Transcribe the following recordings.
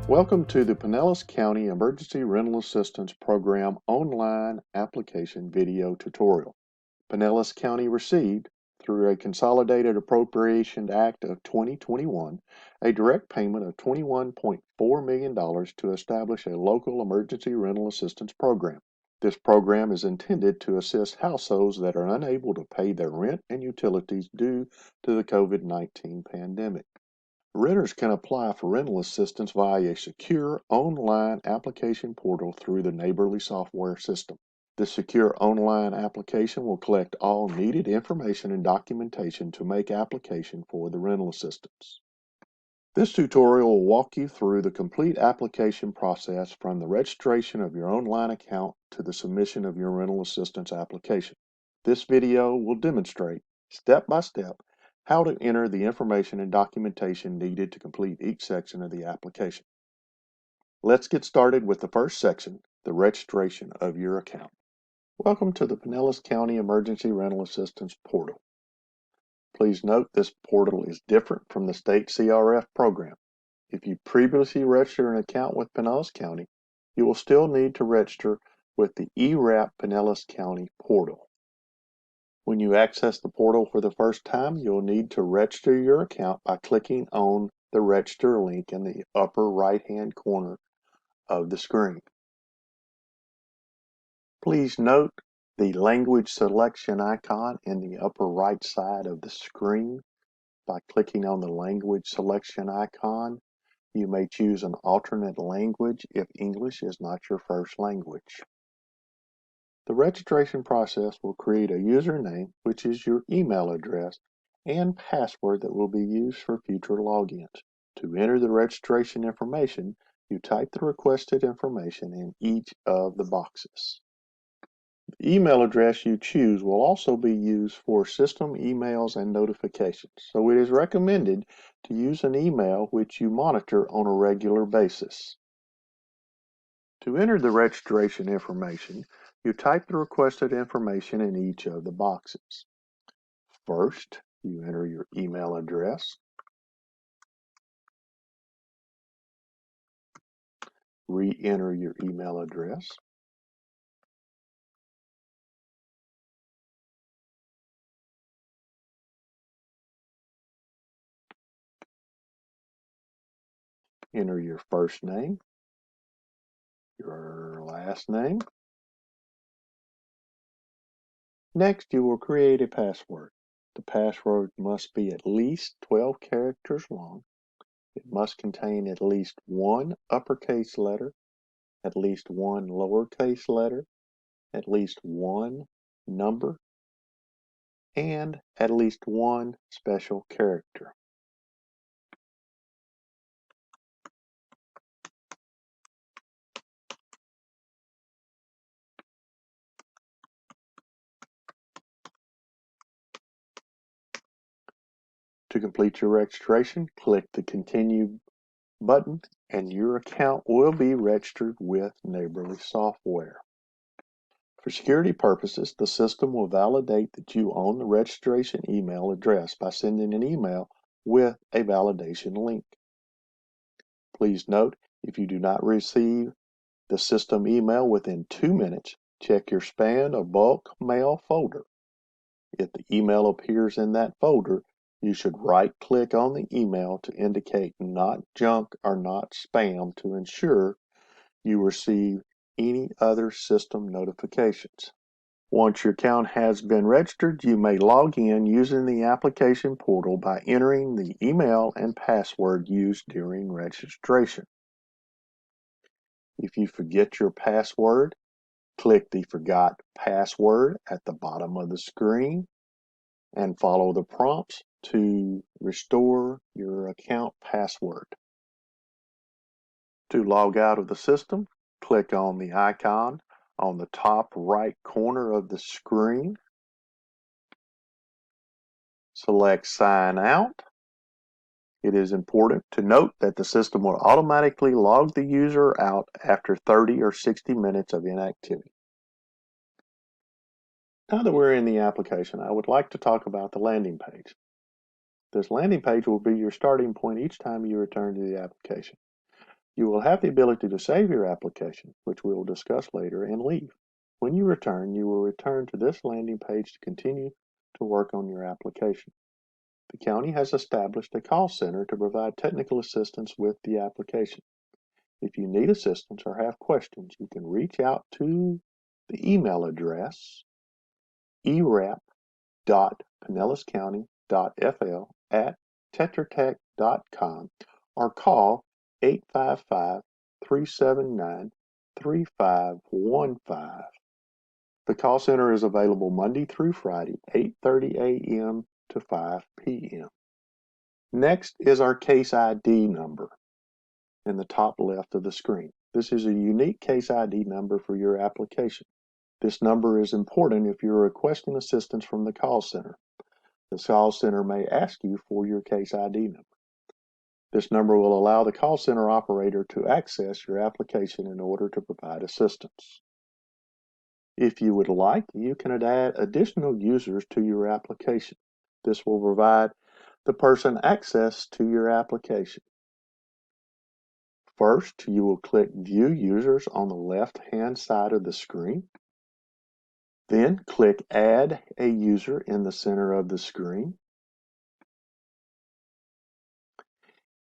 Welcome to the Pinellas County Emergency Rental Assistance Program online application video tutorial. Pinellas County received, through a Consolidated Appropriation Act of 2021, a direct payment of $21.4 million to establish a local emergency rental assistance program. This program is intended to assist households that are unable to pay their rent and utilities due to the COVID-19 pandemic. Renters can apply for rental assistance via a secure online application portal through the Neighborly software system. This secure online application will collect all needed information and documentation to make application for the rental assistance. This tutorial will walk you through the complete application process from the registration of your online account to the submission of your rental assistance application. This video will demonstrate, step by step, how to enter the information and documentation needed to complete each section of the application. Let's get started with the first section, the registration of your account. Welcome to the Pinellas County Emergency Rental Assistance Portal. Please note this portal is different from the state CRF program. If you previously registered an account with Pinellas County, you will still need to register with the ERAP Pinellas County portal. When you access the portal for the first time, you'll need to register your account by clicking on the register link in the upper right-hand corner of the screen. Please note the language selection icon in the upper right side of the screen. By clicking on the language selection icon, you may choose an alternate language if English is not your first language. The registration process will create a username, which is your email address, and password that will be used for future logins. To enter the registration information, you type the requested information in each of the boxes. The email address you choose will also be used for system emails and notifications, so it is recommended to use an email which you monitor on a regular basis. To enter the registration information, you type the requested information in each of the boxes. First, you enter your email address. Re-enter your email address. Enter your first name, your last name. Next, you will create a password. The password must be at least 12 characters long. It must contain at least one uppercase letter, at least one lowercase letter, at least one number, and at least one special character. To complete your registration, click the Continue button and your account will be registered with Neighborly software. For security purposes, the system will validate that you own the registration email address by sending an email with a validation link. Please note, if you do not receive the system email within 2 minutes, check your spam or bulk mail folder. If the email appears in that folder, you should right-click on the email to indicate not junk or not spam to ensure you receive any other system notifications. Once your account has been registered, you may log in using the application portal by entering the email and password used during registration. If you forget your password, click the Forgot Password at the bottom of the screen and follow the prompts to restore your account password. To log out of the system, click on the icon on the top right corner of the screen. Select Sign Out. It is important to note that the system will automatically log the user out after 30 or 60 minutes of inactivity. Now that we're in the application, I would like to talk about the landing page. This landing page will be your starting point each time you return to the application. You will have the ability to save your application, which we will discuss later, and leave. When you return, you will return to this landing page to continue to work on your application. The county has established a call center to provide technical assistance with the application. If you need assistance or have questions, you can reach out to the email address erap.pinellascounty.fl@tetratech.com or call 855-379-3515. The call center is available Monday through Friday, 8:30 a.m. to 5 p.m. Next is our case ID number in the top left of the screen. This is a unique case ID number for your application. This number is important if you're requesting assistance from the call center. The call center may ask you for your case ID number. This number will allow the call center operator to access your application in order to provide assistance. If you would like, you can add additional users to your application. This will provide the person access to your application. First, you will click View Users on the left-hand side of the screen. Then click Add a User in the center of the screen.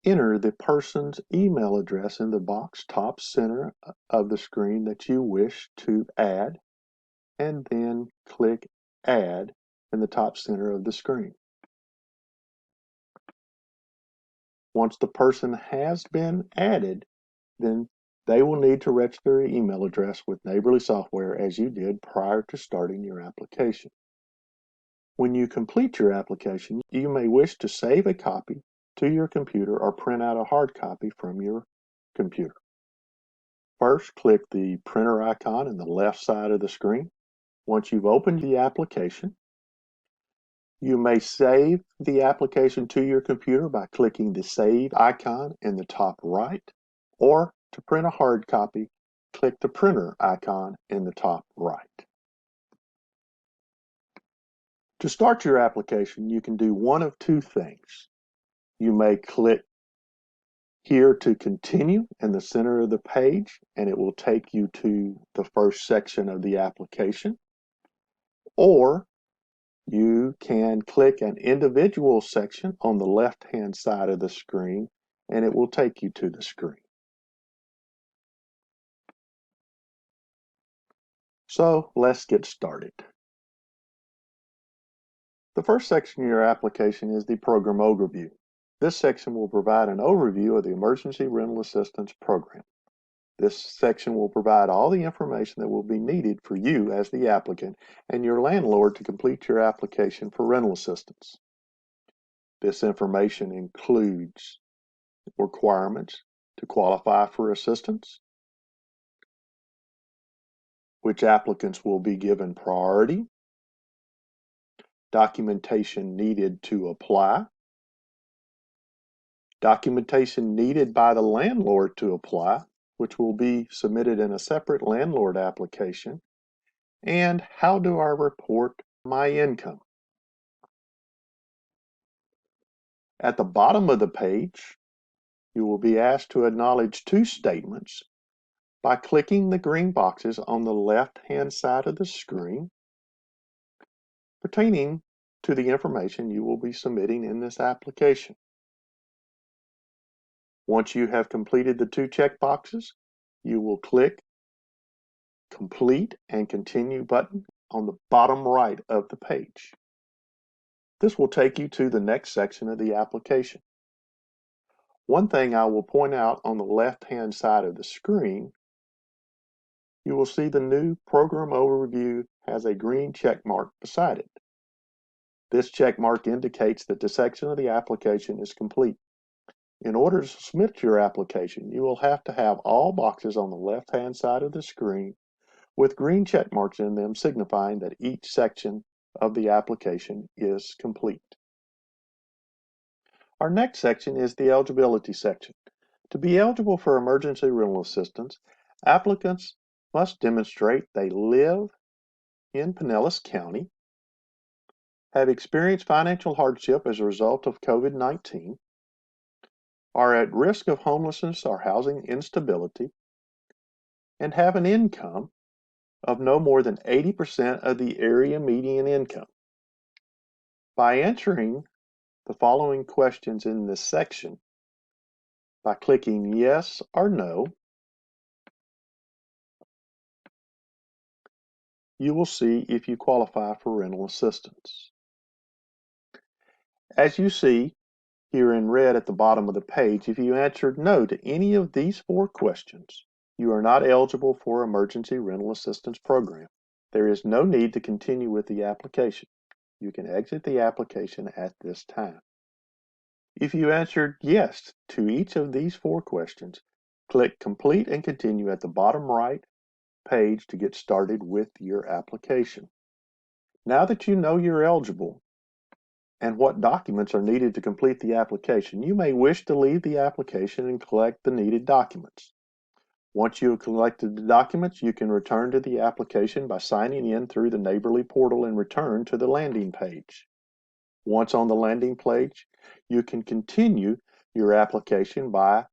Enter the person's email address in the box top center of the screen that you wish to add, and then click Add in the top center of the screen. Once the person has been added, then they will need to register their email address with Neighborly Software as you did prior to starting your application. When you complete your application, you may wish to save a copy to your computer or print out a hard copy from your computer. First, click the printer icon in the left side of the screen. Once you've opened the application, you may save the application to your computer by clicking the Save icon in the top right, or to print a hard copy, click the printer icon in the top right. To start your application, you can do one of two things. You may click here to continue in the center of the page, and it will take you to the first section of the application. Or you can click an individual section on the left-hand side of the screen, and it will take you to the screen. So let's get started. The first section of your application is the program overview. This section will provide an overview of the Emergency Rental Assistance Program. This section will provide all the information that will be needed for you as the applicant and your landlord to complete your application for rental assistance. This information includes requirements to qualify for assistance, which applicants will be given priority, documentation needed to apply, documentation needed by the landlord to apply, which will be submitted in a separate landlord application, and how do I report my income. At the bottom of the page, you will be asked to acknowledge two statements by clicking the green boxes on the left-hand side of the screen pertaining to the information you will be submitting in this application. Once you have completed the two check boxes, you will click Complete and Continue button on the bottom right of the page. This will take you to the next section of the application. One thing I will point out on the left-hand side of the screen, you will see the new program overview has a green check mark beside it. This check mark indicates that the section of the application is complete. In order to submit your application, you will have to have all boxes on the left-hand side of the screen with green check marks in them signifying that each section of the application is complete. Our next section is the eligibility section. To be eligible for emergency rental assistance, applicants must demonstrate they live in Pinellas County, have experienced financial hardship as a result of COVID-19, are at risk of homelessness or housing instability, and have an income of no more than 80% of the area median income. By answering the following questions in this section, by clicking yes or no, you will see if you qualify for rental assistance. As you see here in red at the bottom of the page, if you answered no to any of these 4 questions, you are not eligible for emergency rental assistance program. There is no need to continue with the application. You can exit the application at this time. If you answered yes to each of these 4 questions, click Complete and Continue at the bottom right page to get started with your application. Now that you know you're eligible and what documents are needed to complete the application, you may wish to leave the application and collect the needed documents. Once you have collected the documents, you can return to the application by signing in through the Neighborly portal and return to the landing page. Once on the landing page, you can continue your application by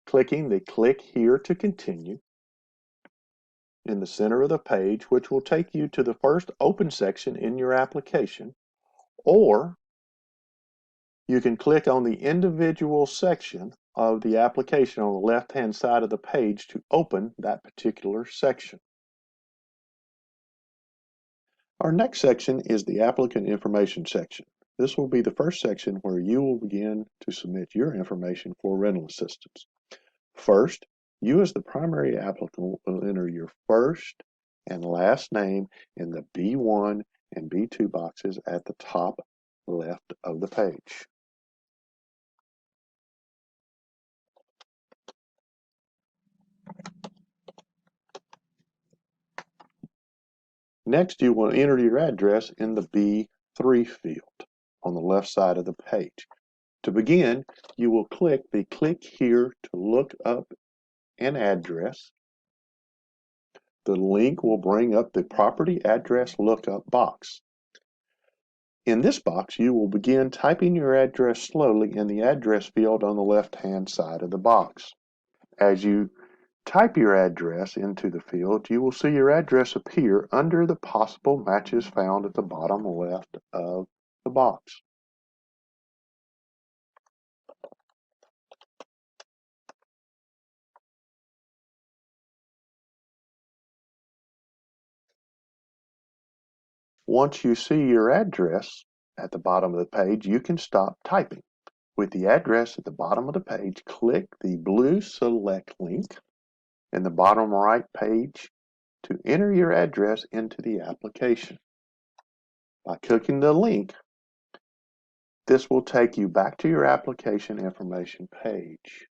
clicking the Click Here to Continue in the center of the page, which will take you to the first open section in your application, or you can click on the individual section of the application on the left-hand side of the page to open that particular section. Our next section is the applicant information section. This will be the first section where you will begin to submit your information for rental assistance. First, you as the primary applicant will enter your first and last name in the B1 and B2 boxes at the top left of the page. Next, you will enter your address in the B3 field on the left side of the page. To begin, you will click the Click Here to look up an address. The link will bring up the property address lookup box. In this box, you will begin typing your address slowly in the address field on the left-hand side of the box. As you type your address into the field, you will see your address appear under the possible matches found at the bottom left of the box. Once you see your address at the bottom of the page, you can stop typing. With the address at the bottom of the page, click the blue Select link in the bottom right page to enter your address into the application. By clicking the link, this will take you back to your application information page.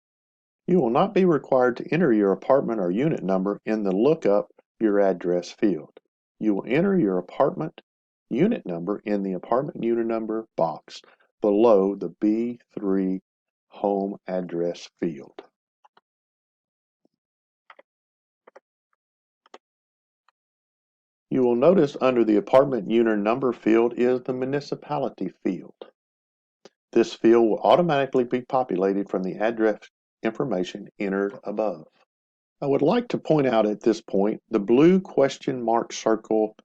You will not be required to enter your apartment or unit number in the Lookup Your Address field. You will enter your apartment unit number in the apartment unit number box below the B3 home address field. You will notice under the apartment unit number field is the municipality field. This field will automatically be populated from the address information entered above. I would like to point out at this point the blue question mark circle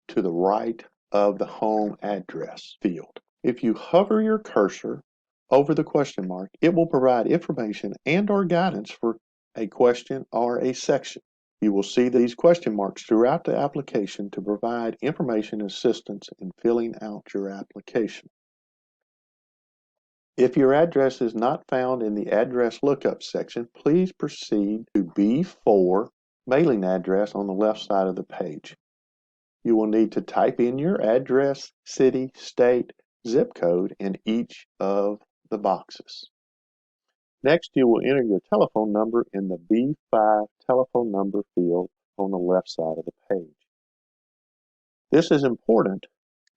to the right of the home address field. If you hover your cursor over the question mark, it will provide information and/or guidance for a question or a section. You will see these question marks throughout the application to provide information and assistance in filling out your application. If your address is not found in the address lookup section, please proceed to B4 mailing address on the left side of the page. You will need to type in your address, city, state, zip code in each of the boxes. Next, you will enter your telephone number in the B5 telephone number field on the left side of the page. This is important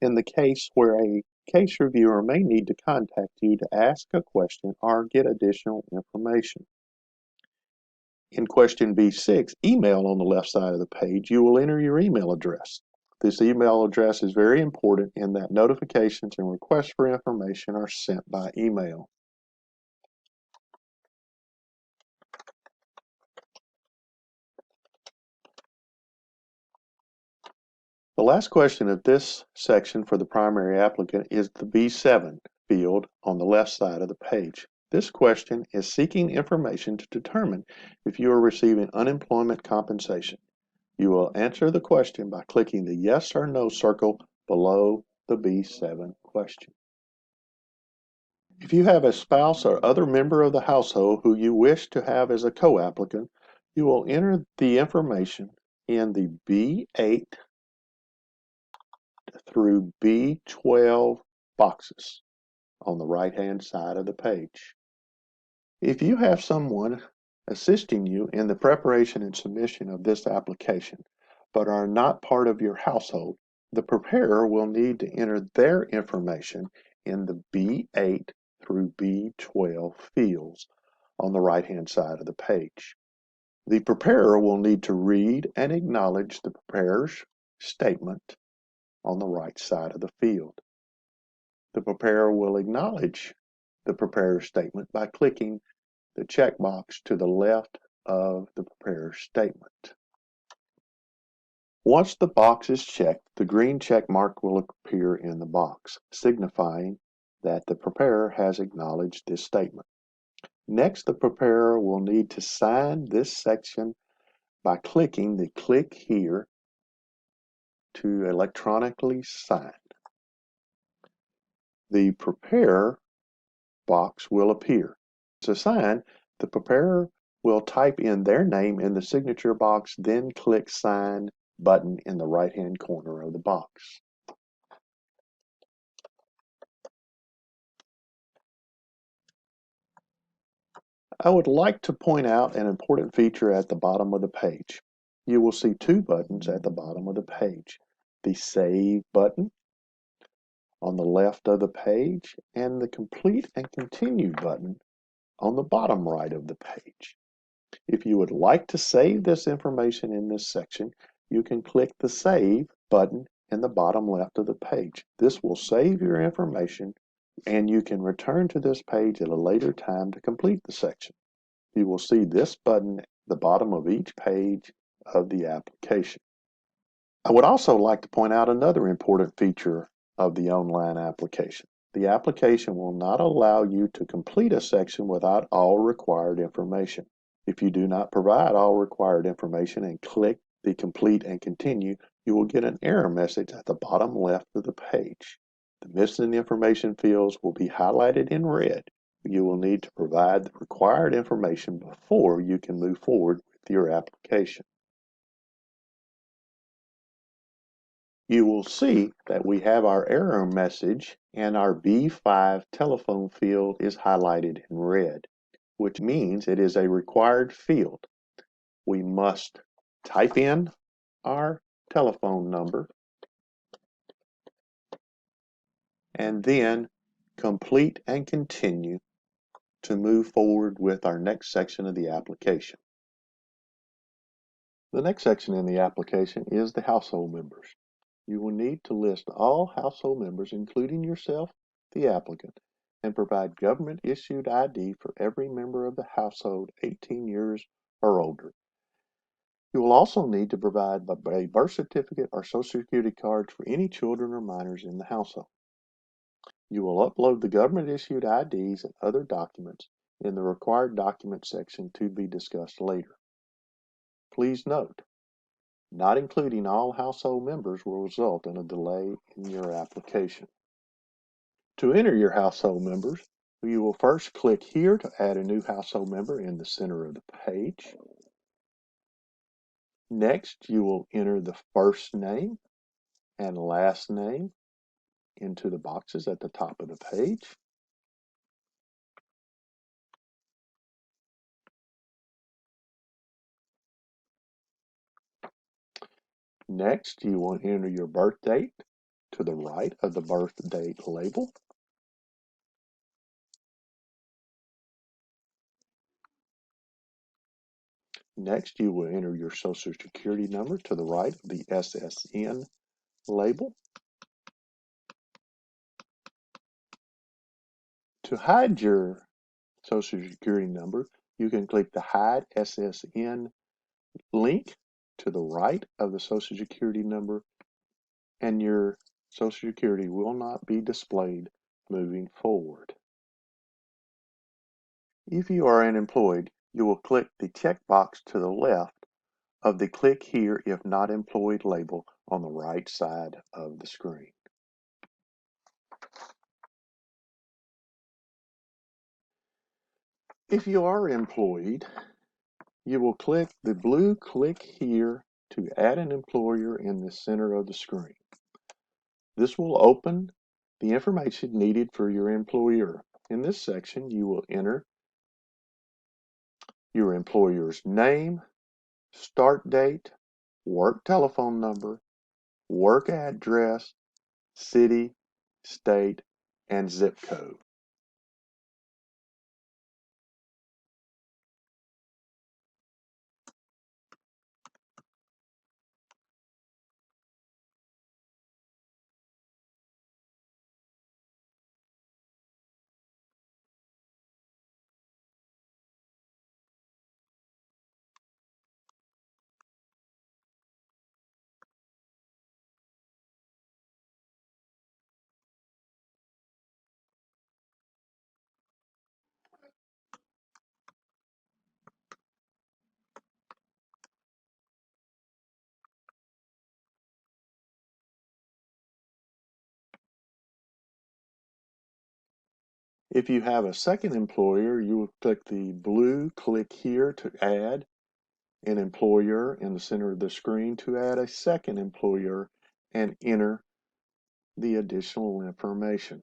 in the case where a case reviewer may need to contact you to ask a question or get additional information. In question B6, email on the left side of the page, you will enter your email address. This email address is very important in that notifications and requests for information are sent by email. The last question of this section for the primary applicant is the B7 field on the left side of the page. This question is seeking information to determine if you are receiving unemployment compensation. You will answer the question by clicking the yes or no circle below the B7 question. If you have a spouse or other member of the household who you wish to have as a co-applicant, you will enter the information in the B8 through B12 boxes on the right-hand side of the page. If you have someone assisting you in the preparation and submission of this application, but are not part of your household, the preparer will need to enter their information in the B8 through B12 fields on the right-hand side of the page. The preparer will need to read and acknowledge the preparer's statement on the right side of the field. The preparer will acknowledge the preparer's statement by clicking the checkbox to the left of the preparer's statement. Once the box is checked, the green check mark will appear in the box, signifying that the preparer has acknowledged this statement. Next, the preparer will need to sign this section by clicking the Click Here to electronically sign. The Prepare box will appear. To sign, the preparer will type in their name in the signature box, then click Sign button in the right-hand corner of the box. I would like to point out an important feature at the bottom of the page. You will see two buttons at the bottom of the page. The Save button on the left of the page and the Complete and Continue button on the bottom right of the page. If you would like to save this information in this section, you can click the Save button in the bottom left of the page. This will save your information and you can return to this page at a later time to complete the section. You will see this button at the bottom of each page of the application. I would also like to point out another important feature of the online application. The application will not allow you to complete a section without all required information. If you do not provide all required information and click the Complete and Continue, you will get an error message at the bottom left of the page. The missing information fields will be highlighted in red. You will need to provide the required information before you can move forward with your application. You will see that we have our error message and our B5 telephone field is highlighted in red, which means it is a required field. We must type in our telephone number and then complete and continue to move forward with our next section of the application. The next section in the application is the household members. You will need to list all household members, including yourself, the applicant, and provide government-issued ID for every member of the household 18 years or older. You will also need to provide a birth certificate or Social Security card for any children or minors in the household. You will upload the government-issued IDs and other documents in the required document section to be discussed later. Please note, not including all household members will result in a delay in your application. To enter your household members, you will first click here to add a new household member in the center of the page. Next, you will enter the first name and last name into the boxes at the top of the page. Next, you will enter your birth date to the right of the birth date label. Next, you will enter your Social Security number to the right of the SSN label. To hide your Social Security number, you can click the Hide SSN link to the right of the Social Security number and your Social Security will not be displayed moving forward. If you are unemployed, you will click the checkbox to the left of the Click Here If Not Employed label on the right side of the screen. If you are employed, you will click the blue Click Here to add an employer in the center of the screen. This will open the information needed for your employer. In this section, you will enter your employer's name, start date, work telephone number, work address, city, state, and zip code. If you have a second employer, you will click the blue Click Here to add an employer in the center of the screen to add a second employer and enter the additional information.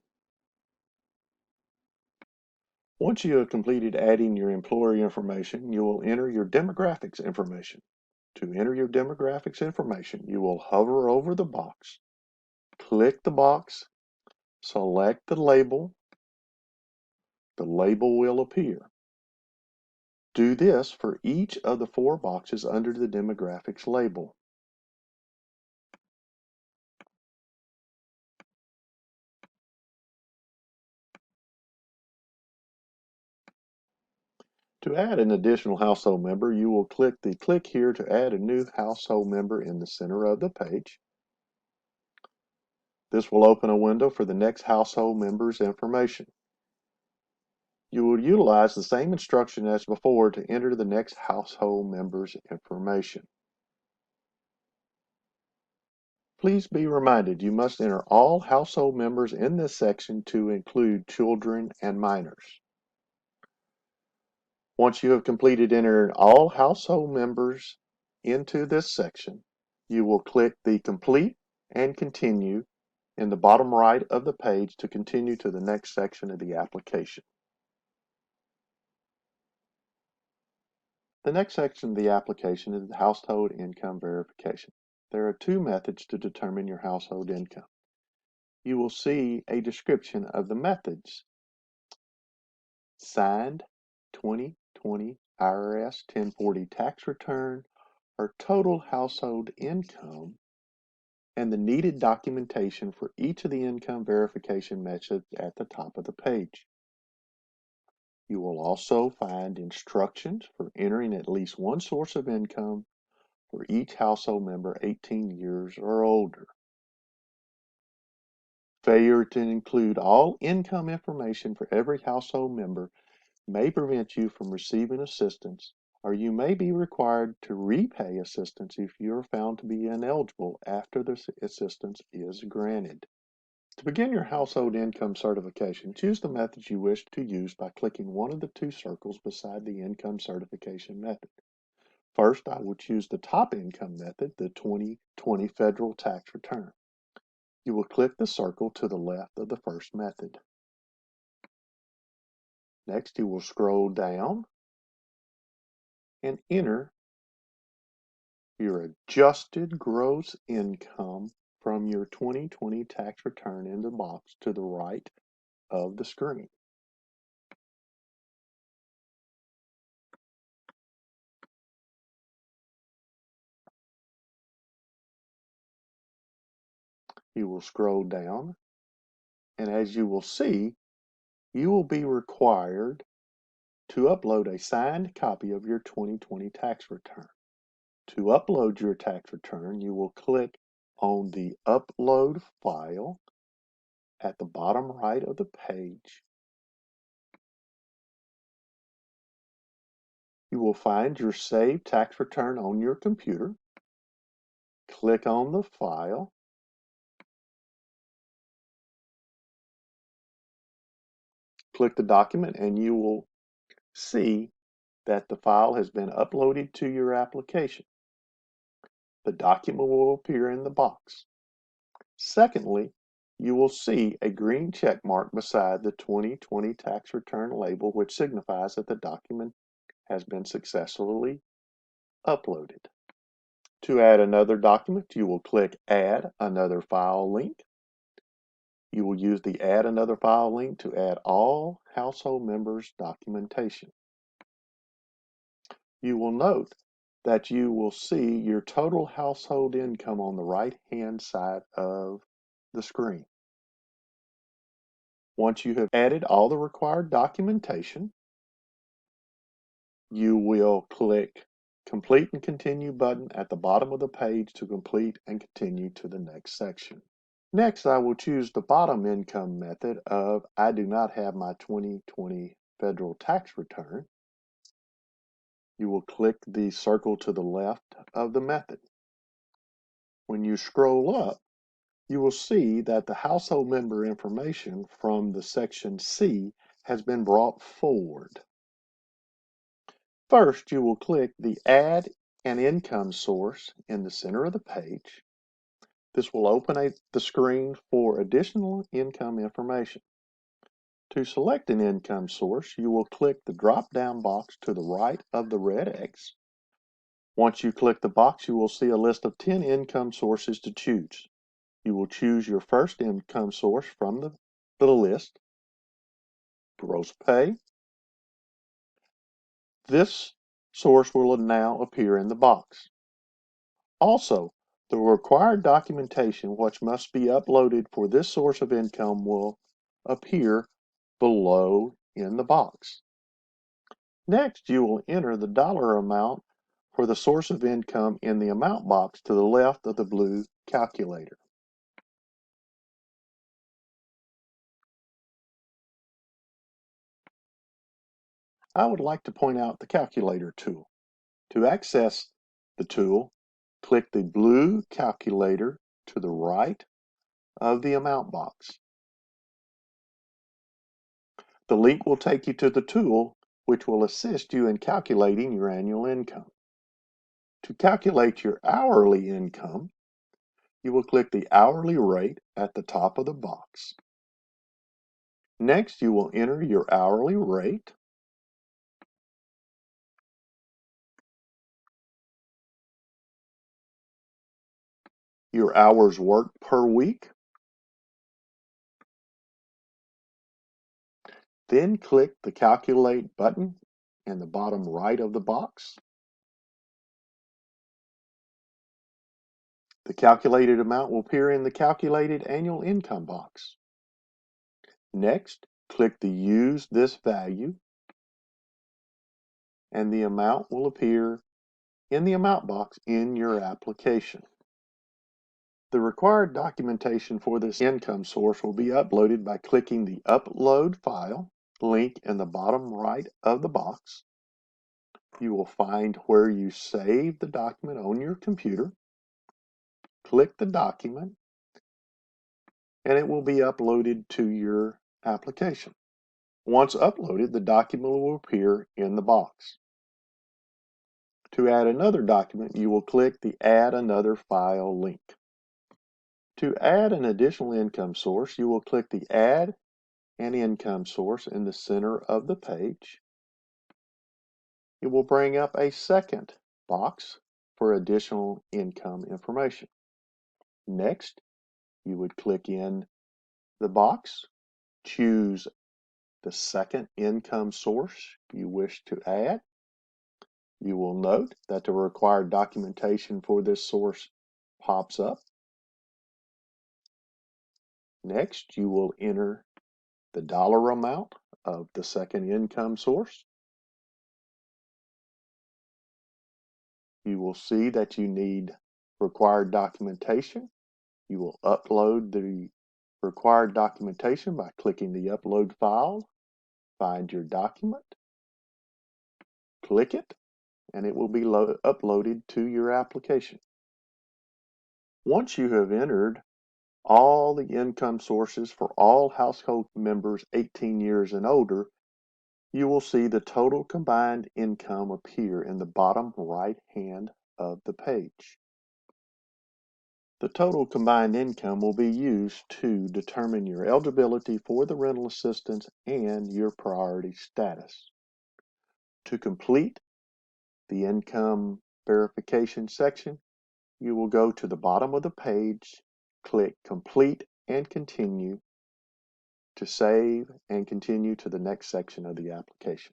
Once you have completed adding your employer information, you will enter your demographics information. To enter your demographics information, you will hover over the box, click the box, select the label. The label will appear. Do this for each of the 4 boxes under the demographics label. To add an additional household member, you will click the Click Here to add a new household member in the center of the page. This will open a window for the next household member's information. You will utilize the same instruction as before to enter the next household member's information. Please be reminded you must enter all household members in this section to include children and minors. Once you have completed entering all household members into this section, you will click the Complete and Continue in the bottom right of the page to continue to the next section of the application. The next section of the application is the household income verification. There are 2 methods to determine your household income. You will see a description of the methods: signed 2020 IRS 1040 tax return, or total household income, and the needed documentation for each of the income verification methods at the top of the page. You will also find instructions for entering at least one source of income for each household member 18 years or older. Failure to include all income information for every household member may prevent you from receiving assistance, or you may be required to repay assistance if you are found to be ineligible after the assistance is granted. To begin your household income certification, choose the method you wish to use by clicking one of the 2 circles beside the income certification method. First, I will choose the top income method, the 2020 federal tax return. You will click the circle to the left of the first method. Next, you will scroll down and enter your adjusted gross income from your 2020 tax return in the box to the right of the screen. You will scroll down, and as you will see, you will be required to upload a signed copy of your 2020 tax return. To upload your tax return, you will click on the Upload file at the bottom right of the page, you will find your saved tax return on your computer. Click on the file. Click the document and you will see that the file has been uploaded to your application. The document will appear in the box. Secondly, you will see a green check mark beside the 2020 tax return label, which signifies that the document has been successfully uploaded. To add another document, you will click Add Another File link. You will use the Add Another File link to add all household members' documentation. You will note that you will see your total household income on the right-hand side of the screen. Once you have added all the required documentation, you will click Complete and Continue button at the bottom of the page to complete and continue to the next section. Next, I will choose the bottom income method of I do not have my 2020 federal tax return. You will click the circle to the left of the method. When you scroll up, you will see that the household member information from the section C has been brought forward. First, you will click the Add an Income Source in the center of the page. This will open the screen for additional income information. To select an income source, you will click the drop-down box to the right of the red X. Once you click the box, you will see a list of 10 income sources to choose. You will choose your first income source from the list, gross pay. This source will now appear in the box. Also, the required documentation which must be uploaded for this source of income will appear below in the box. Next, you will enter the dollar amount for the source of income in the amount box to the left of the blue calculator. I would like to point out the calculator tool. To access the tool, click the blue calculator to the right of the amount box. The link will take you to the tool, which will assist you in calculating your annual income. To calculate your hourly income, you will click the hourly rate at the top of the box. Next, you will enter your hourly rate. Your hours worked per week. Then click the Calculate button in the bottom right of the box. The calculated amount will appear in the Calculated Annual Income box. Next, click the Use This Value, and the amount will appear in the amount box in your application. The required documentation for this income source will be uploaded by clicking the Upload File link in the bottom right of the box. You will find where you save the document on your computer. Click the document, and it will be uploaded to your application. Once uploaded, the document will appear in the box. To add another document, you will click the Add Another File link. To add an additional income source, you will click the Add an Income Source in the center of the page. It will bring up a second box for additional income information. Next, you would click in the box, choose the second income source you wish to add. You will note that the required documentation for this source pops up. Next, you will enter the dollar amount of the second income source. You will see that you need required documentation. You will upload the required documentation by clicking the Upload File, find your document, click it, and it will be uploaded to your application. Once you have entered all the income sources for all household members 18 years and older, you will see the total combined income appear in the bottom right hand of the page. The total combined income will be used to determine your eligibility for the rental assistance and your priority status. To complete the income verification section, you will go to the bottom of the page, click Complete and Continue to save and continue to the next section of the application.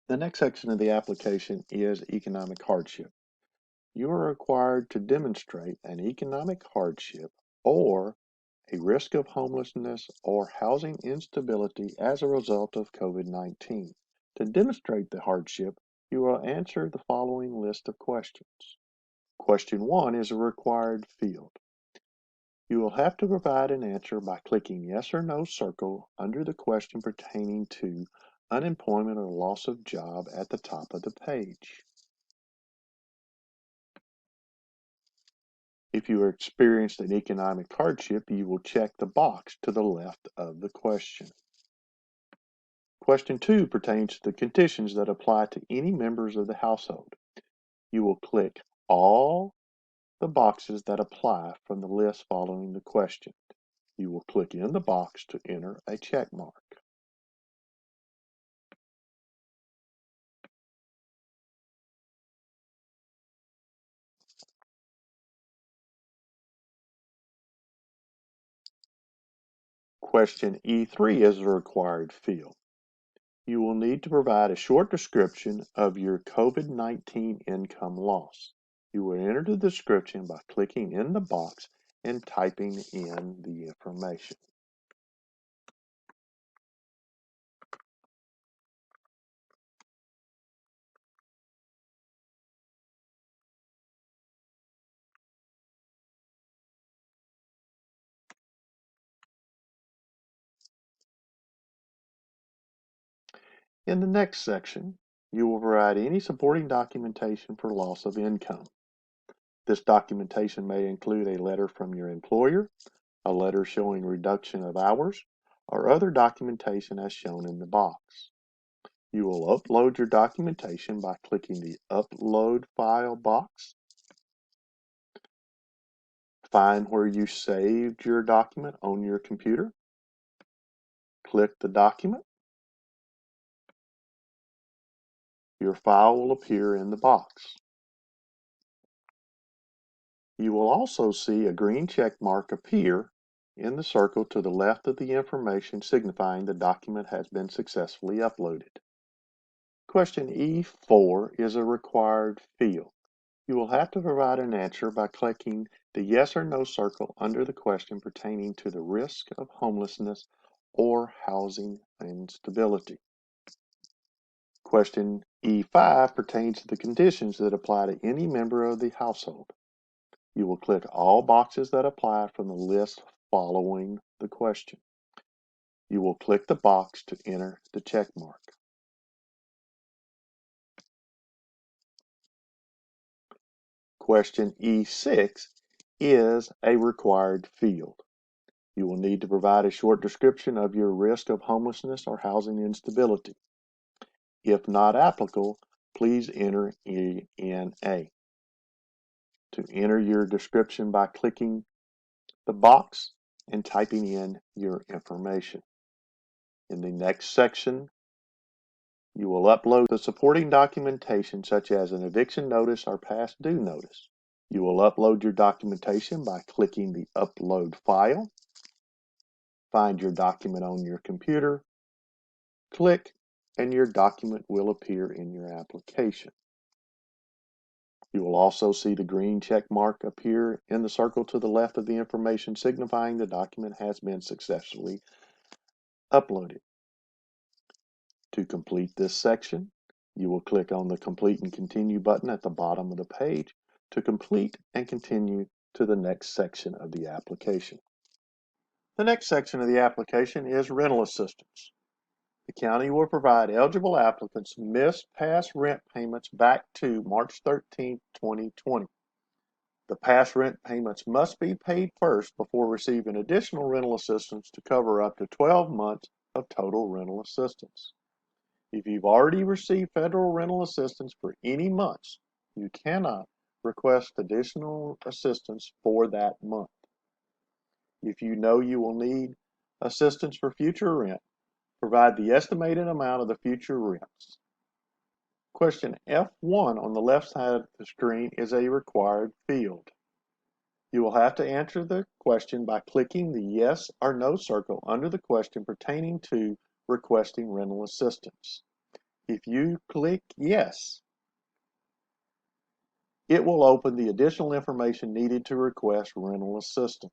The next section of the application is economic hardship. You are required to demonstrate an economic hardship or a risk of homelessness or housing instability as a result of COVID-19. To demonstrate the hardship, you will answer the following list of questions. Question 1 is a required field. You will have to provide an answer by clicking yes or no circle under the question pertaining to unemployment or loss of job at the top of the page. If you experienced an economic hardship, you will check the box to the left of the question. Question 2 pertains to the conditions that apply to any members of the household. You will click all the boxes that apply from the list following the question. You will click in the box to enter a check mark. Question E3 is a required field. You will need to provide a short description of your COVID-19 income loss. You will enter the description by clicking in the box and typing in the information. In the next section, you will provide any supporting documentation for loss of income. This documentation may include a letter from your employer, a letter showing reduction of hours, or other documentation as shown in the box. You will upload your documentation by clicking the Upload File box. Find where you saved your document on your computer. Click the document. Your file will appear in the box. You will also see a green check mark appear in the circle to the left of the information signifying the document has been successfully uploaded. Question E4 is a required field. You will have to provide an answer by clicking the yes or no circle under the question pertaining to the risk of homelessness or housing instability. Question E5 pertains to the conditions that apply to any member of the household. You will click all boxes that apply from the list following the question. You will click the box to enter the check mark. Question E6 is a required field. You will need to provide a short description of your risk of homelessness or housing instability. If not applicable, please enter ENA. To enter your description by clicking the box and typing in your information. In the next section, you will upload the supporting documentation such as an eviction notice or past due notice. You will upload your documentation by clicking the Upload File. Find your document on your computer, click, and your document will appear in your application. You will also see the green check mark appear in the circle to the left of the information signifying the document has been successfully uploaded. To complete this section, you will click on the Complete and Continue button at the bottom of the page to complete and continue to the next section of the application. The next section of the application is rental assistance. The county will provide eligible applicants missed past rent payments back to March 13, 2020. The past rent payments must be paid first before receiving additional rental assistance to cover up to 12 months of total rental assistance. If you've already received federal rental assistance for any months, you cannot request additional assistance for that month. If you know you will need assistance for future rent, provide the estimated amount of the future rents. Question F1 on the left side of the screen is a required field. You will have to answer the question by clicking the yes or no circle under the question pertaining to requesting rental assistance. If you click yes, it will open the additional information needed to request rental assistance.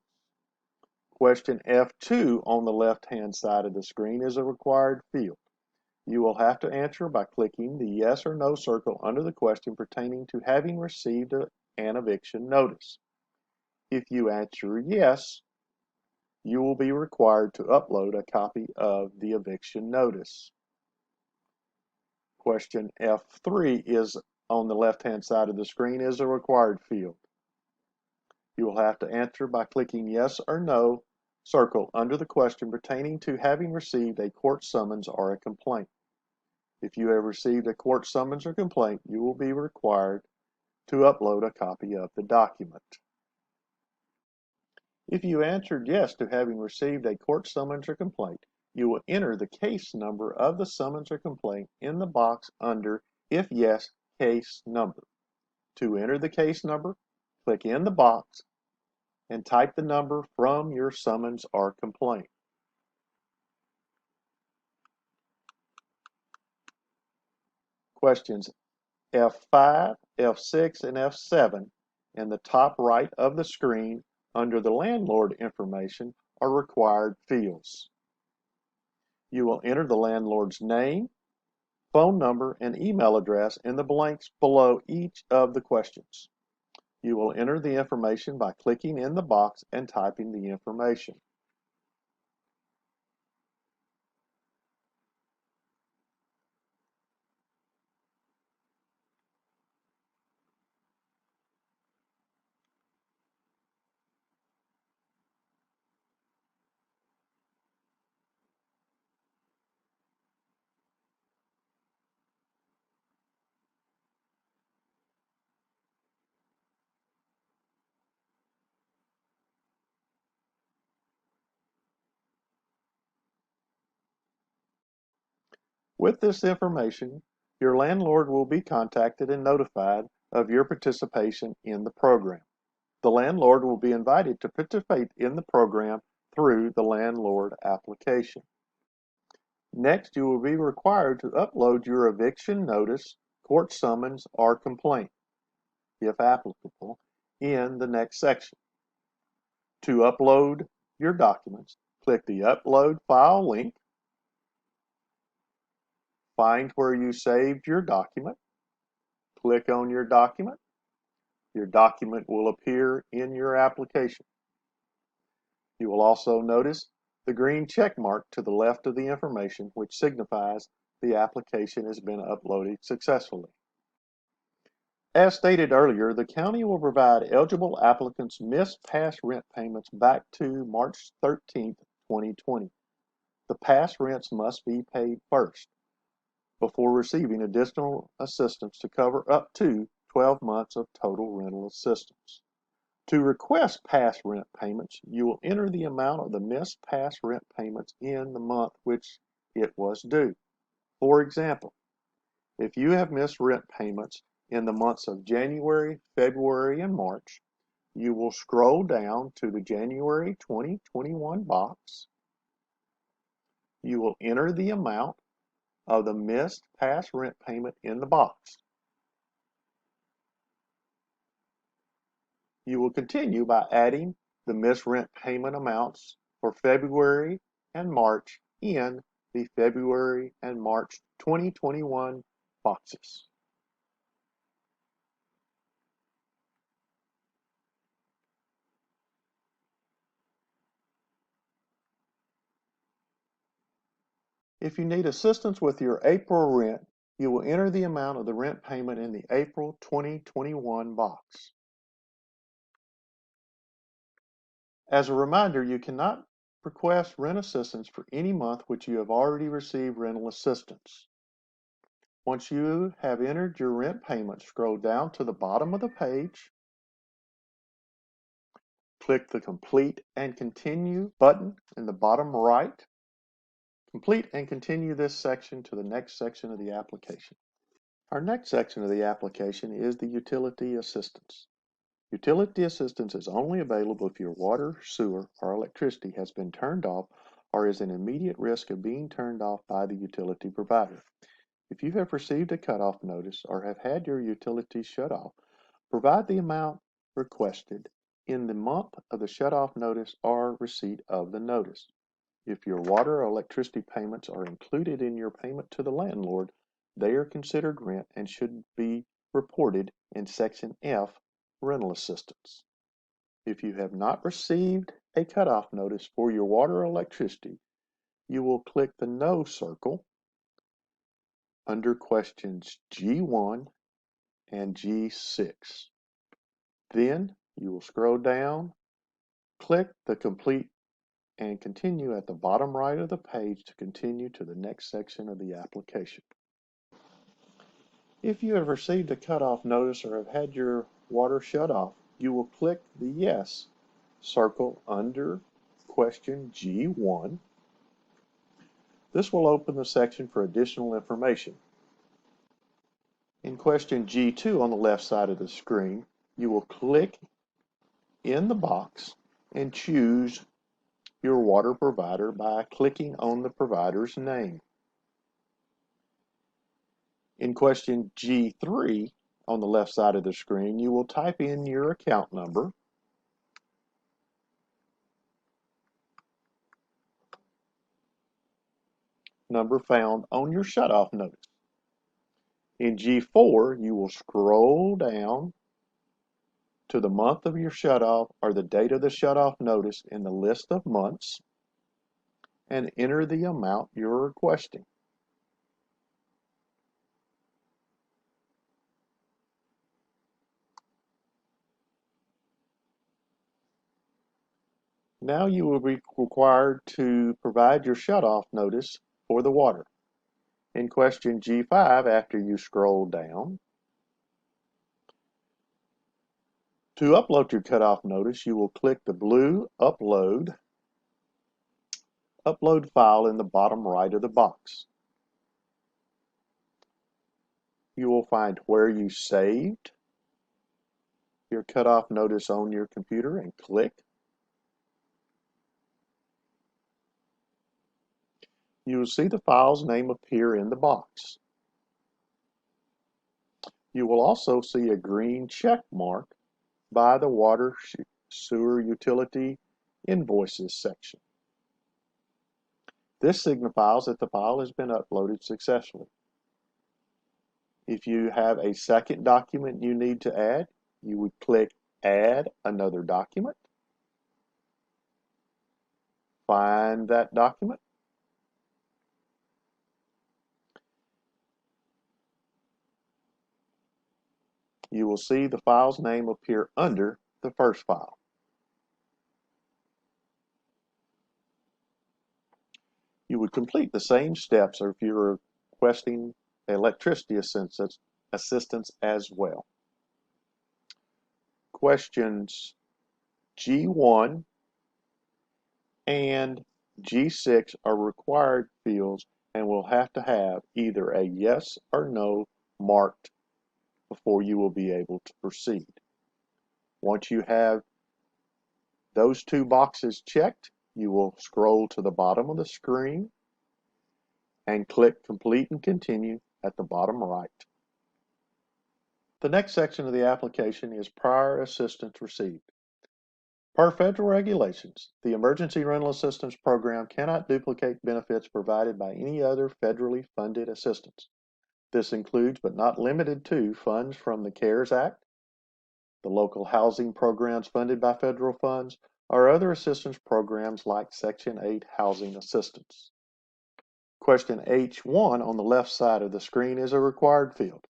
Question F2 on the left-hand side of the screen is a required field. You will have to answer by clicking the yes or no circle under the question pertaining to having received an eviction notice. If you answer yes, you will be required to upload a copy of the eviction notice. Question F3 is on the left-hand side of the screen is a required field. You will have to answer by clicking yes or no circle under the question pertaining to having received a court summons or a complaint. If you have received a court summons or complaint, you will be required to upload a copy of the document. If you answered yes to having received a court summons or complaint, you will enter the case number of the summons or complaint in the box under If Yes, Case Number. To enter the case number, click in the box and type the number from your summons or complaint. Questions F5, F6, and F7 in the top right of the screen under the landlord information are required fields. You will enter the landlord's name, phone number, and email address in the blanks below each of the questions. You will enter the information by clicking in the box and typing the information. With this information, your landlord will be contacted and notified of your participation in the program. The landlord will be invited to participate in the program through the landlord application. Next, you will be required to upload your eviction notice, court summons, or complaint, if applicable, in the next section. To upload your documents, click the Upload File link, find where you saved your document, click on your document. Your document will appear in your application. You will also notice the green check mark to the left of the information, which signifies the application has been uploaded successfully. As stated earlier, the county will provide eligible applicants missed past rent payments back to March 13, 2020. The past rents must be paid first before receiving additional assistance to cover up to 12 months of total rental assistance. To request past rent payments, you will enter the amount of the missed past rent payments in the month which it was due. For example, if you have missed rent payments in the months of January, February, and March, you will scroll down to the January 2021 box. You will enter the amount of the missed past rent payment in the box. You will continue by adding the missed rent payment amounts for February and March in the February and March 2021 boxes. If you need assistance with your April rent, you will enter the amount of the rent payment in the April 2021 box. As a reminder, you cannot request rent assistance for any month which you have already received rental assistance. Once you have entered your rent payment, scroll down to the bottom of the page, click the Complete and Continue button in the bottom right. Complete and continue this section to the next section of the application. Our next section of the application is the utility assistance. Utility assistance is only available if your water, sewer, or electricity has been turned off or is in immediate risk of being turned off by the utility provider. If you have received a cutoff notice or have had your utilities shut off, provide the amount requested in the month of the shutoff notice or receipt of the notice. If your water or electricity payments are included in your payment to the landlord, they are considered rent and should be reported in Section F, Rental Assistance. If you have not received a cutoff notice for your water or electricity, you will click the No circle under questions G1 and G6. Then you will scroll down, click the Complete and Continue at the bottom right of the page to continue to the next section of the application. If you have received a cutoff notice or have had your water shut off, you will click the Yes circle under question G1. This will open the section for additional information. In question G2 on the left side of the screen, you will click in the box and choose your water provider by clicking on the provider's name. In question G3 on the left side of the screen, you will type in your account number, number found on your shutoff notice. In G4, you will scroll down to the month of your shutoff or the date of the shutoff notice in the list of months and enter the amount you're requesting. Now you will be required to provide your shutoff notice for the water. In question G5, after you scroll down, to upload your cutoff notice, you will click the blue Upload file in the bottom right of the box. You will find where you saved your cutoff notice on your computer and click. You will see the file's name appear in the box. You will also see a green check mark by the Water Sewer Utility Invoices section. This signifies that the file has been uploaded successfully. If you have a second document you need to add, you would click Add Another Document, find that document, you will see the file's name appear under the first file. You would complete the same steps if you're requesting electricity assistance as well. Questions G1 and G6 are required fields and will have to have either a yes or no marked before you will be able to proceed. Once you have those two boxes checked, you will scroll to the bottom of the screen and click Complete and Continue at the bottom right. The next section of the application is Prior Assistance Received. Per federal regulations, the Emergency Rental Assistance Program cannot duplicate benefits provided by any other federally funded assistance. This includes, but not limited to, funds from the CARES Act, the local housing programs funded by federal funds, or other assistance programs like Section 8 housing assistance. Question H1 on the left side of the screen is a required field.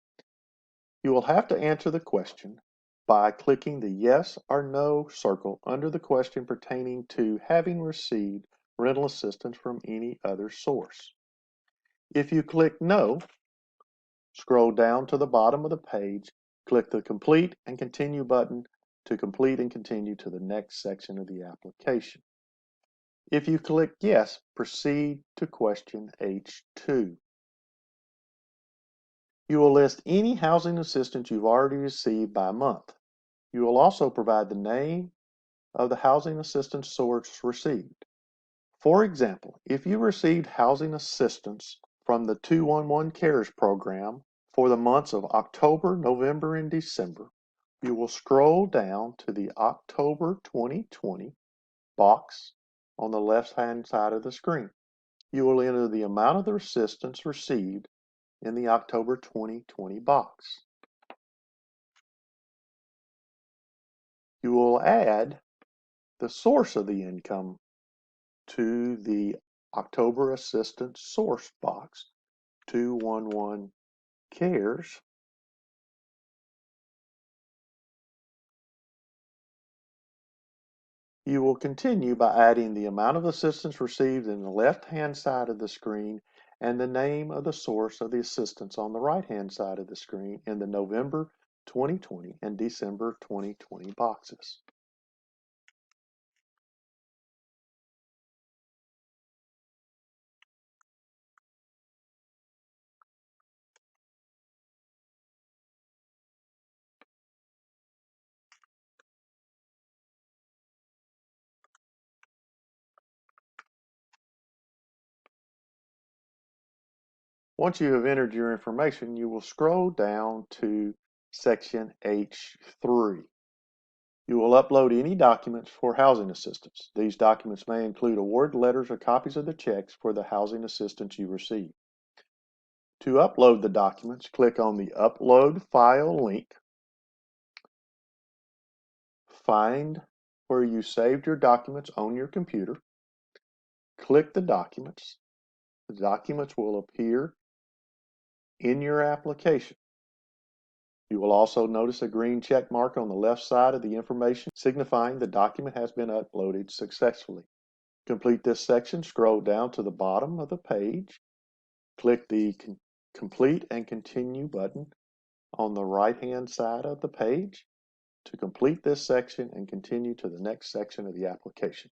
You will have to answer the question by clicking the yes or no circle under the question pertaining to having received rental assistance from any other source. If you click no, scroll down to the bottom of the page, click the Complete and Continue button to complete and continue to the next section of the application. If you click yes, proceed to question H2. You will list any housing assistance you've already received by month. You will also provide the name of the housing assistance source received. For example, if you received housing assistance from the 211 CARES program for the months of October, November, and December, you will scroll down to the October 2020 box on the left-hand side of the screen. You will enter the amount of the assistance received in the October 2020 box. You will add the source of the income to the October assistance source box, 211 CARES. You will continue by adding the amount of assistance received in the left-hand side of the screen and the name of the source of the assistance on the right-hand side of the screen in the November 2020 and December 2020 boxes. Once you have entered your information, you will scroll down to section H3. You will upload any documents for housing assistance. These documents may include award letters or copies of the checks for the housing assistance you receive. To upload the documents, click on the Upload File link. Find where you saved your documents on your computer. Click the documents. The documents will appear in your application. You will also notice a green check mark on the left side of the information signifying the document has been uploaded successfully. To complete this section, scroll down to the bottom of the page. Click the Complete and Continue button on the right-hand side of the page to complete this section and continue to the next section of the application.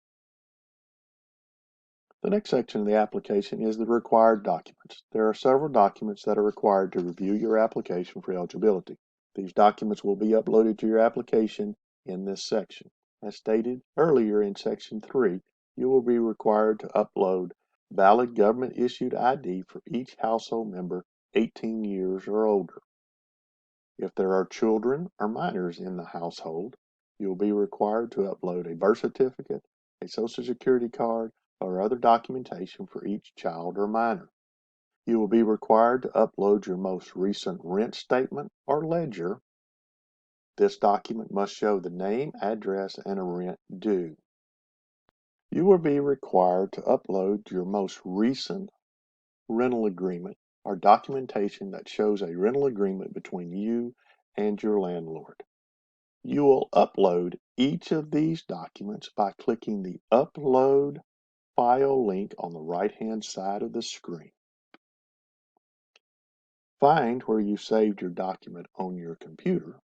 The next section of the application is the required documents. There are several documents that are required to review your application for eligibility. These documents will be uploaded to your application in this section. As stated earlier in section 3, you will be required to upload valid government-issued ID for each household member 18 years or older. If there are children or minors in the household, you will be required to upload a birth certificate, a Social Security card, or other documentation for each child or minor. You will be required to upload your most recent rent statement or ledger. This document must show the name, address, and a rent due. You will be required to upload your most recent rental agreement or documentation that shows a rental agreement between you and your landlord. You will upload each of these documents by clicking the Upload File link on the right-hand side of the screen. Find where you saved your document on your computer.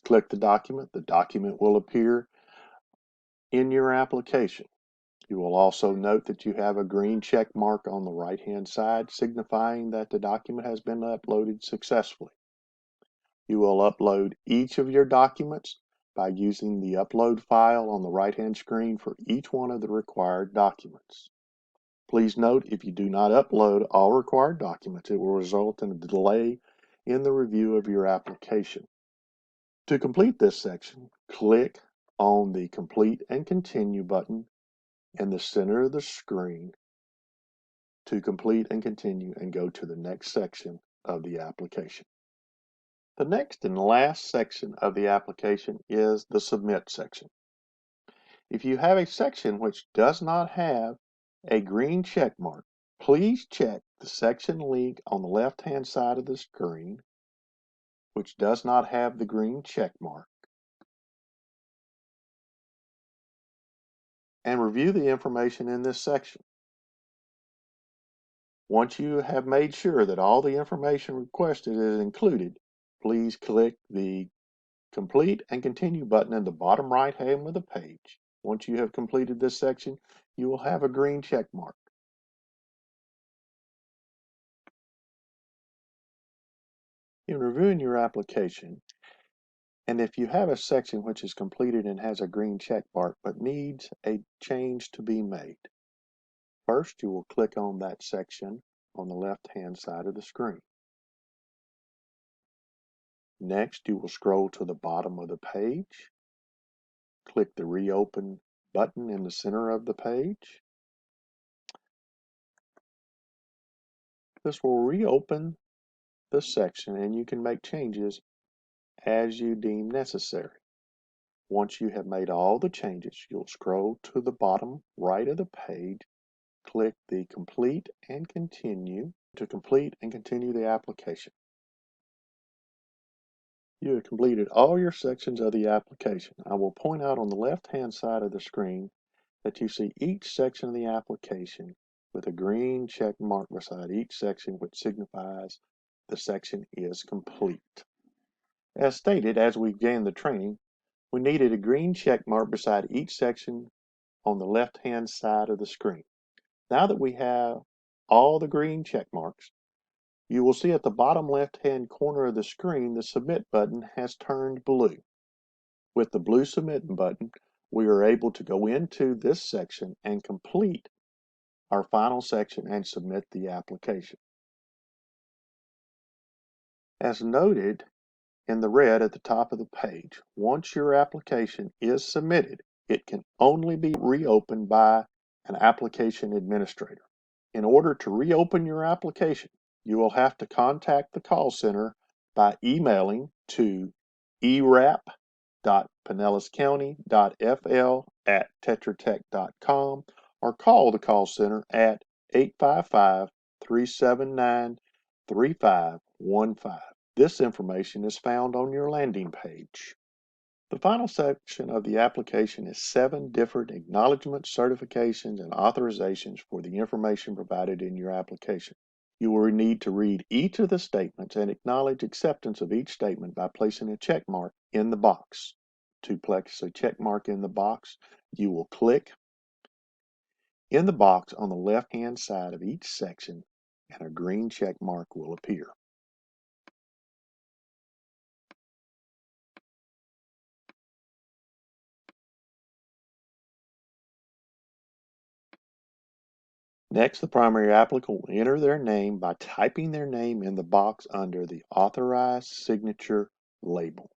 Click the document will appear in your application. You will also note that you have a green check mark on the right-hand side signifying that the document has been uploaded successfully. You will upload each of your documents by using the upload file on the right-hand screen for each one of the required documents. Please note, if you do not upload all required documents, it will result in a delay in the review of your application. To complete this section, click on the Complete and Continue button in the center of the screen to complete and continue and go to the next section of the application. The next and last section of the application is the Submit section. If you have a section which does not have a green check mark, please check the section link on the left-hand side of the screen, which does not have the green check mark, and review the information in this section. Once you have made sure that all the information requested is included, please click the Complete and Continue button in the bottom right hand of the page. Once you have completed this section, you will have a green check mark. In reviewing your application, and if you have a section which is completed and has a green check mark but needs a change to be made, first you will click on that section on the left-hand side of the screen. Next, you will scroll to the bottom of the page, click the Reopen button in the center of the page. This will reopen the section and you can make changes as you deem necessary. Once you have made all the changes, you'll scroll to the bottom right of the page, click the Complete and Continue to complete and continue the application. You have completed all your sections of the application. I will point out on the left-hand side of the screen that you see each section of the application with a green check mark beside each section, which signifies the section is complete. As stated, as we began the training, we needed a green check mark beside each section on the left-hand side of the screen. Now that we have all the green check marks, you will see at the bottom left-hand corner of the screen, the Submit button has turned blue. With the blue Submit button, we are able to go into this section and complete our final section and submit the application. As noted in the red at the top of the page, once your application is submitted, it can only be reopened by an application administrator. In order to reopen your application, you will have to contact the call center by emailing to erap.pinellascounty.fl@tetratech.com or call the call center at 855-379-3515. This information is found on your landing page. The final section of the application is 7 different acknowledgments, certifications, and authorizations for the information provided in your application. You will need to read each of the statements and acknowledge acceptance of each statement by placing a check mark in the box. To place a check mark in the box, you will click in the box on the left-hand side of each section and a green check mark will appear. Next, the primary applicant will enter their name by typing their name in the box under the Authorized Signature label.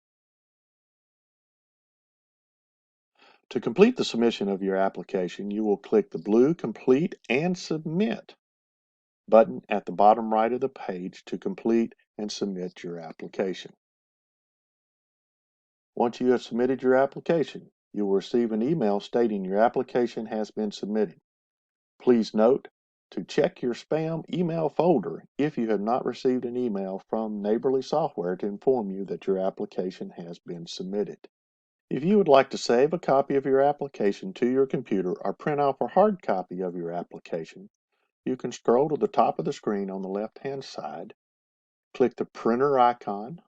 To complete the submission of your application, you will click the blue Complete and Submit button at the bottom right of the page to complete and submit your application. Once you have submitted your application, you will receive an email stating your application has been submitted. Please note to check your spam email folder if you have not received an email from Neighborly Software to inform you that your application has been submitted. If you would like to save a copy of your application to your computer or print off a hard copy of your application, you can scroll to the top of the screen on the left-hand side, click the printer icon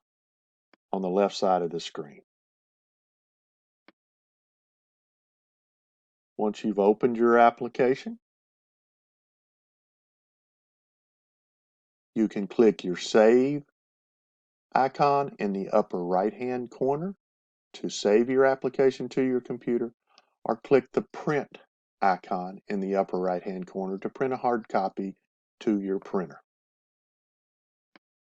on the left side of the screen. Once you've opened your application, you can click your Save icon in the upper right-hand corner to save your application to your computer, or click the Print icon in the upper right-hand corner to print a hard copy to your printer.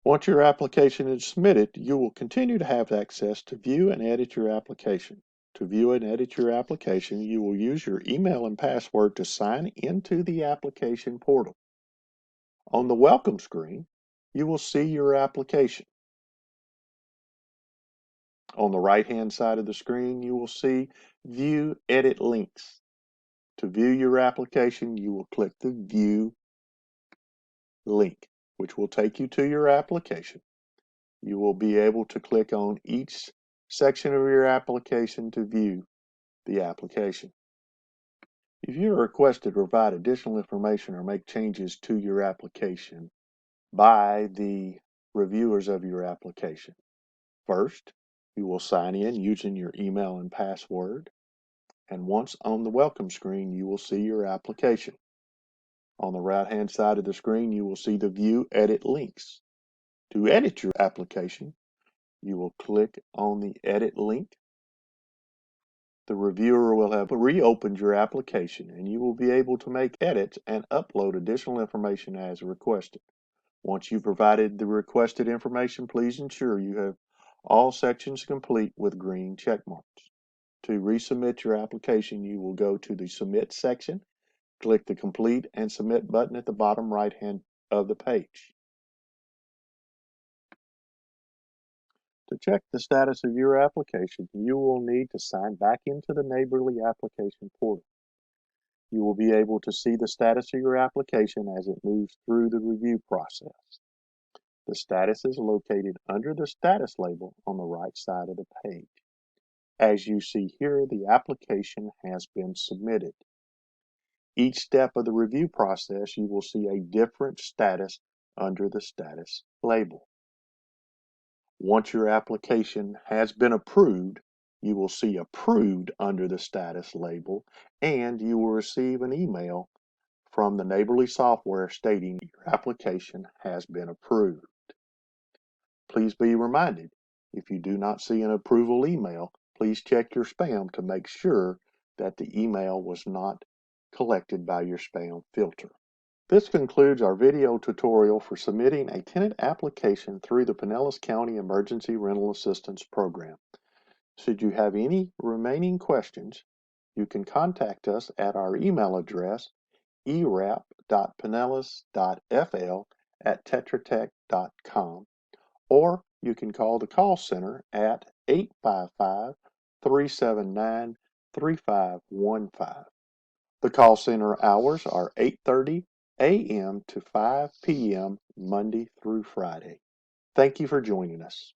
Once your application is submitted, you will continue to have access to view and edit your application. To view and edit your application, you will use your email and password to sign into the application portal. On the welcome screen, you will see your application. On the right-hand side of the screen, you will see View Edit Links. To view your application, you will click the View link, which will take you to your application. You will be able to click on each section of your application to view the application. If you are requested to provide additional information or make changes to your application by the reviewers of your application, first, you will sign in using your email and password, and once on the welcome screen, you will see your application. On the right-hand side of the screen, you will see the View Edit Links. To edit your application, you will click on the Edit link. The reviewer will have reopened your application, and you will be able to make edits and upload additional information as requested. Once you've provided the requested information, please ensure you have all sections complete with green check marks. To resubmit your application, you will go to the Submit section, click the Complete and Submit button at the bottom right hand of the page. To check the status of your application, you will need to sign back into the Neighborly application portal. You will be able to see the status of your application as it moves through the review process. The status is located under the status label on the right side of the page. As you see here, the application has been submitted. Each step of the review process, you will see a different status under the status label. Once your application has been approved, you will see approved under the status label, and you will receive an email from the Neighborly software stating your application has been approved. Please be reminded, if you do not see an approval email, please check your spam to make sure that the email was not collected by your spam filter. This concludes our video tutorial for submitting a tenant application through the Pinellas County Emergency Rental Assistance Program. Should you have any remaining questions, you can contact us at our email address erap.pinellas.fl@tetratech.com, or you can call the call center at 855-379-3515. The call center hours are 8:30 a.m. to 5 p.m. Monday through Friday. Thank you for joining us.